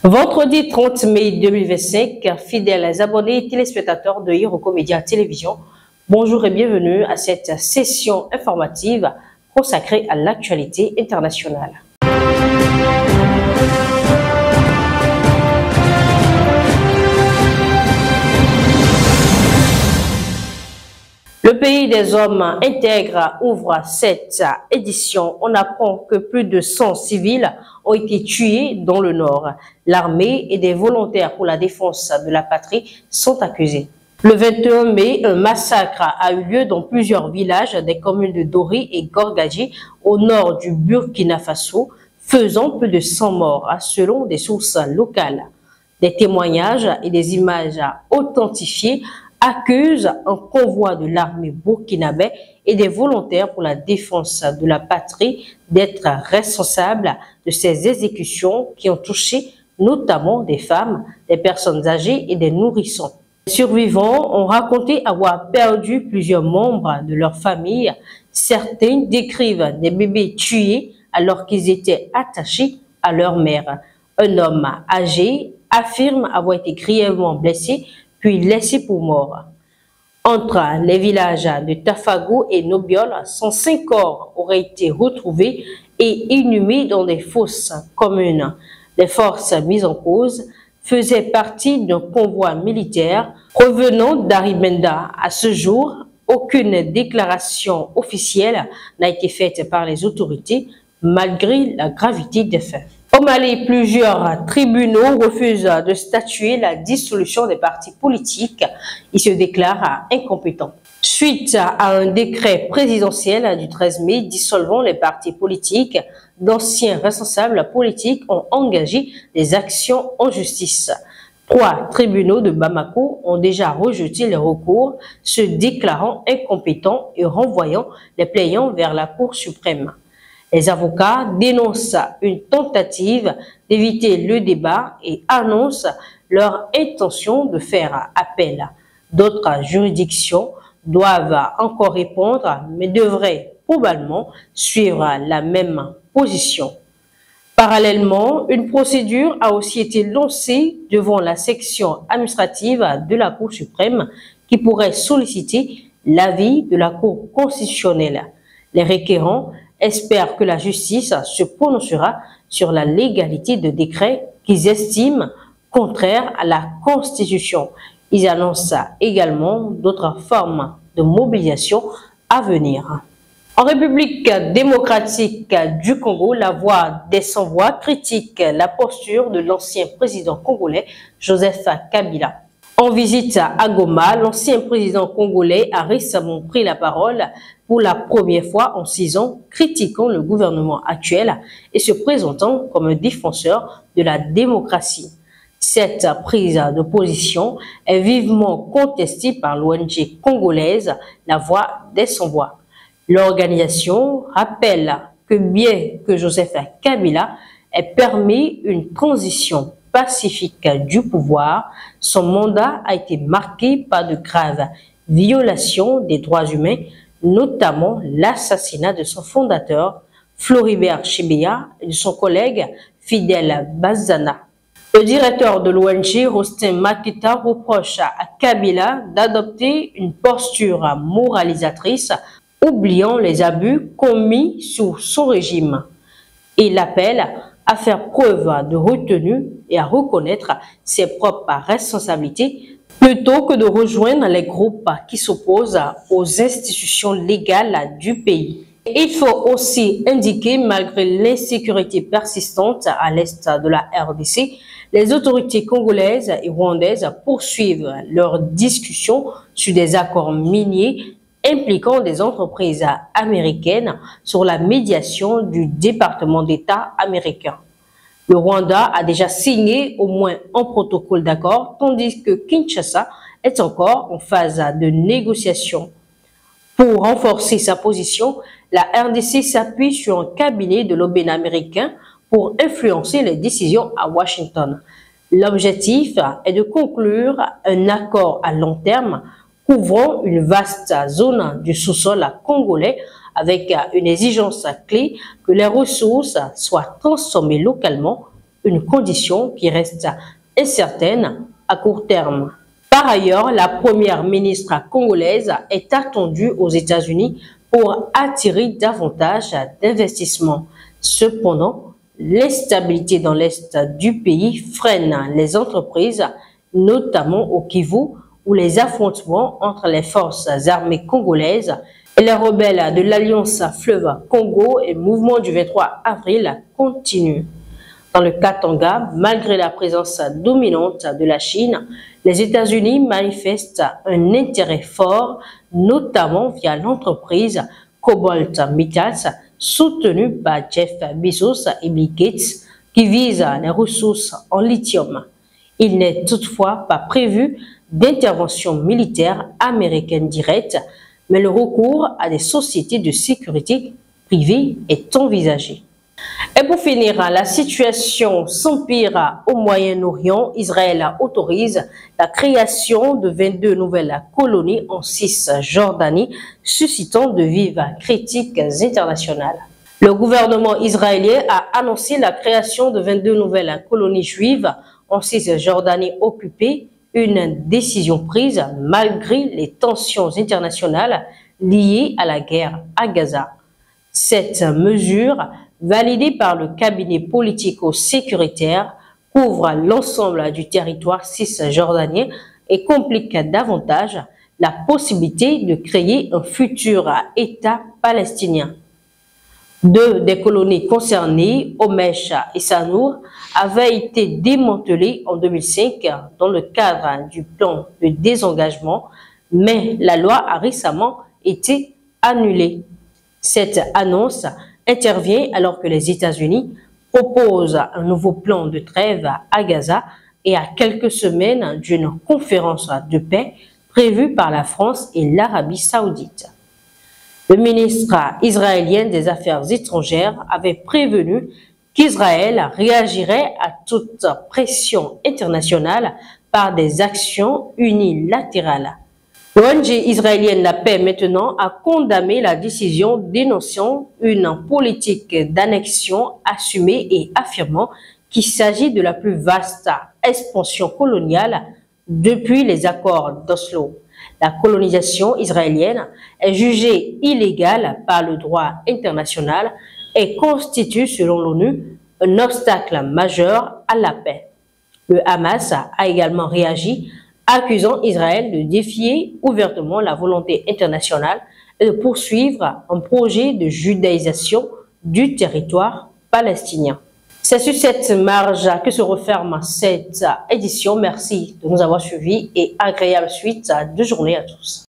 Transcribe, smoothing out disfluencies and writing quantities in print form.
Vendredi 30 mai 2025, fidèles abonnés et téléspectateurs de Iroko Média Télévision, bonjour et bienvenue à cette session informative consacrée à l'actualité internationale. Le pays des hommes intègres ouvre cette édition. On apprend que plus de 100 civils ont été tués dans le Nord. L'armée et des volontaires pour la défense de la patrie sont accusés. Le 21 mai, un massacre a eu lieu dans plusieurs villages des communes de Dori et Gorgadji au nord du Burkina Faso, faisant plus de 100 morts selon des sources locales. Des témoignages et des images authentifiées accuse un convoi de l'armée burkinabé et des volontaires pour la défense de la patrie d'être responsables de ces exécutions qui ont touché notamment des femmes, des personnes âgées et des nourrissons. Les survivants ont raconté avoir perdu plusieurs membres de leur famille. Certains décrivent des bébés tués alors qu'ils étaient attachés à leur mère. Un homme âgé affirme avoir été grièvement blessé puis laissé pour mort. Entre les villages de Tafagou et Nobiol, 105 corps auraient été retrouvés et inhumés dans des fosses communes. Les forces mises en cause faisaient partie d'un convoi militaire provenant d'Aribenda. À ce jour, aucune déclaration officielle n'a été faite par les autorités malgré la gravité des faits. Au Mali, plusieurs tribunaux refusent de statuer la dissolution des partis politiques. Ils se déclarent incompétents. Suite à un décret présidentiel du 13 mai dissolvant les partis politiques, d'anciens responsables politiques ont engagé des actions en justice. 3 tribunaux de Bamako ont déjà rejeté les recours, se déclarant incompétents et renvoyant les plaignants vers la Cour suprême. Les avocats dénoncent une tentative d'éviter le débat et annoncent leur intention de faire appel. D'autres juridictions doivent encore répondre, mais devraient probablement suivre la même position. Parallèlement, une procédure a aussi été lancée devant la section administrative de la Cour suprême qui pourrait solliciter l'avis de la Cour constitutionnelle. Les requérants espèrent que la justice se prononcera sur la légalité de décrets qu'ils estiment contraires à la Constitution. Ils annoncent également d'autres formes de mobilisation à venir. En République démocratique du Congo, la voix des sans-voix critique la posture de l'ancien président congolais Joseph Kabila. En visite à Goma, l'ancien président congolais a récemment pris la parole pour la première fois en 6 ans, critiquant le gouvernement actuel et se présentant comme un défenseur de la démocratie. Cette prise de position est vivement contestée par l'ONG congolaise La Voix des Sans-Voix. L'organisation rappelle que bien que Joseph Kabila ait permis une transition pacifique du pouvoir, son mandat a été marqué par de graves violations des droits humains, notamment l'assassinat de son fondateur, Floribert Chebeya, et de son collègue Fidel Bazana. Le directeur de l'ONG, Rostin Maketa, reproche à Kabila d'adopter une posture moralisatrice, oubliant les abus commis sous son régime. Il appelle à faire preuve de retenue et à reconnaître ses propres responsabilités plutôt que de rejoindre les groupes qui s'opposent aux institutions légales du pays. Il faut aussi indiquer, malgré l'insécurité persistante à l'est de la RDC, les autorités congolaises et rwandaises poursuivent leurs discussions sur des accords miniers impliquant des entreprises américaines sur la médiation du département d'État américain. Le Rwanda a déjà signé au moins un protocole d'accord, tandis que Kinshasa est encore en phase de négociation. Pour renforcer sa position, la RDC s'appuie sur un cabinet de lobbying américain pour influencer les décisions à Washington. L'objectif est de conclure un accord à long terme couvrant une vaste zone du sous-sol congolais avec une exigence clé que les ressources soient transformées localement une condition qui reste incertaine à court terme. Par ailleurs, la première ministre congolaise est attendue aux États-Unis pour attirer davantage d'investissements. Cependant, l'instabilité dans l'est du pays freine les entreprises, notamment au Kivu, où les affrontements entre les forces armées congolaises et les rebelles de l'Alliance Fleuve Congo et Mouvement du 23 avril continuent. Dans le Katanga, malgré la présence dominante de la Chine, les États-Unis manifestent un intérêt fort, notamment via l'entreprise Cobalt Metals, soutenue par Jeff Bezos et Bill Gates, qui vise les ressources en lithium. Il n'est toutefois pas prévu d'intervention militaire américaine directe, mais le recours à des sociétés de sécurité privées est envisagé. Et pour finir, la situation s'empire au Moyen-Orient. Israël autorise la création de 22 nouvelles colonies en Cisjordanie, suscitant de vives critiques internationales. Le gouvernement israélien a annoncé la création de 22 nouvelles colonies juives en Cisjordanie occupée, une décision prise malgré les tensions internationales liées à la guerre à Gaza. Cette mesure, validée par le cabinet politico-sécuritaire, couvre l'ensemble du territoire cisjordanien et complique davantage la possibilité de créer un futur État palestinien. Deux des colonies concernées, Homesh et Sanour, avaient été démantelées en 2005 dans le cadre du plan de désengagement, mais la loi a récemment été annulée. Cette annonce intervient alors que les États-Unis proposent un nouveau plan de trêve à Gaza et à quelques semaines d'une conférence de paix prévue par la France et l'Arabie saoudite. Le ministre israélien des Affaires étrangères avait prévenu qu'Israël réagirait à toute pression internationale par des actions unilatérales. L'ONG israélienne La Paix maintenant a condamné la décision dénonçant une politique d'annexion assumée et affirmant qu'il s'agit de la plus vaste expansion coloniale depuis les accords d'Oslo. La colonisation israélienne est jugée illégale par le droit international et constitue, selon l'ONU, un obstacle majeur à la paix. Le Hamas a également réagi, accusant Israël de défier ouvertement la volonté internationale et de poursuivre un projet de judaïsation du territoire palestinien. C'est sur cette marge que se referme cette édition. Merci de nous avoir suivis et agréable suite de journée à tous.